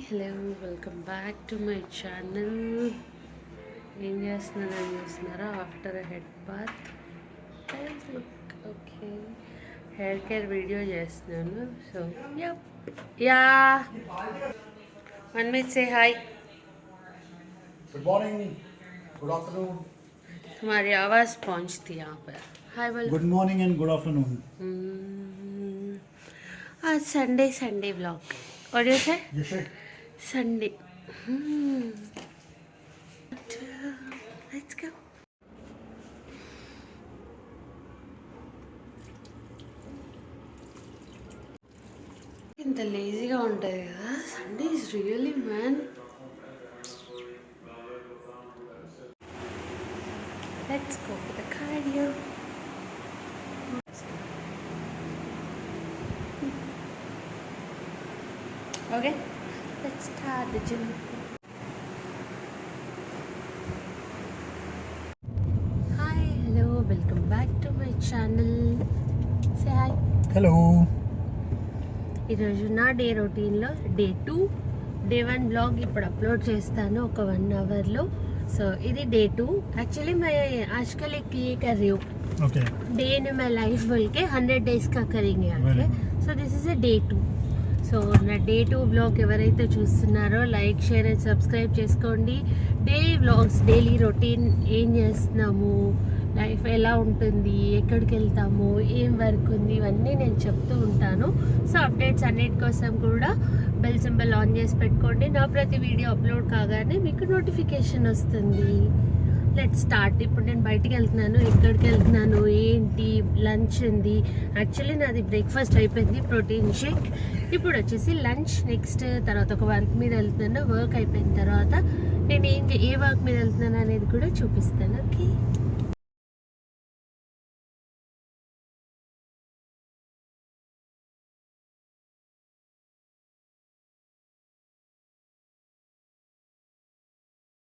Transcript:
Hello welcome back to my channel. ఏం చేస్తున్నానని చూస్తున్నారా? After head bath look okay, hair care video చేస్తున్నాను. So yeah one minute, say hi. Good morning, good afternoon. तुम्हारी आवाज़ पहुंचती है यहाँ पर. हाय बोल. Good morning and good afternoon. आज संडे व्लॉग. और ये है संडे. Let's go. ఇంత లేజీగా ఉంటుంది కదా Sunday. Is really man. Let's go for the cardio. Okay, let's start the gym. Hi, hello, welcome back to my channel. Say hi. Hello. ఈరోజు నా డే రొటీన్లో డే 2, డే 1 బ్లాగ్ ఇప్పుడు upload చేస్తాను ఒక 1 అవర్లో. సో ఇది డే 2. एक्चुअली मैं आजकल एक ये कर रही हूँ. Okay. Day in my life बोल के 100 days का करेंगे. Okay, so this is a day 2. So నా డే 2 వ్లాగ్ ఎవరైతే చూస్తున్నారో లైక్, షేర్ అండ్ సబ్స్క్రైబ్ చేసుకోండి. డే వ్లాగ్స్, డైలీ రొటీన్, ఏం చేస్తున్నాము, లైఫ్ ఎలా ఉంటుంది, ఎక్కడికి వెళ్తాము, ఏం వర్క్ ఉంది, ఇవన్నీ నేను చెప్తూ ఉంటాను. సో అప్డేట్స్ అన్నిటి కోసం కూడా బెల్ సింబల్ ఆన్ చేసి పెట్టుకోండి. నా ప్రతి వీడియో అప్లోడ్ కాగానే మీకు నోటిఫికేషన్ వస్తుంది. Let's start. ఇప్పుడు నేను బయటికి వెళ్తున్నాను. ఎక్కడికి వెళ్తున్నాను, ఏంటి, లంచ్ ఉంది. యాక్చువల్లీ నాది బ్రేక్ఫాస్ట్ అయిపోయింది, ప్రోటీన్ షేక్. ఇప్పుడు వచ్చేసి లంచ్. నెక్స్ట్ తర్వాత ఒక వర్క్ మీద వెళ్తున్నాను. వర్క్ అయిపోయిన తర్వాత నేను ఏ వర్క్ మీద వెళ్తున్నాను అనేది కూడా చూపిస్తాను. ఓకే.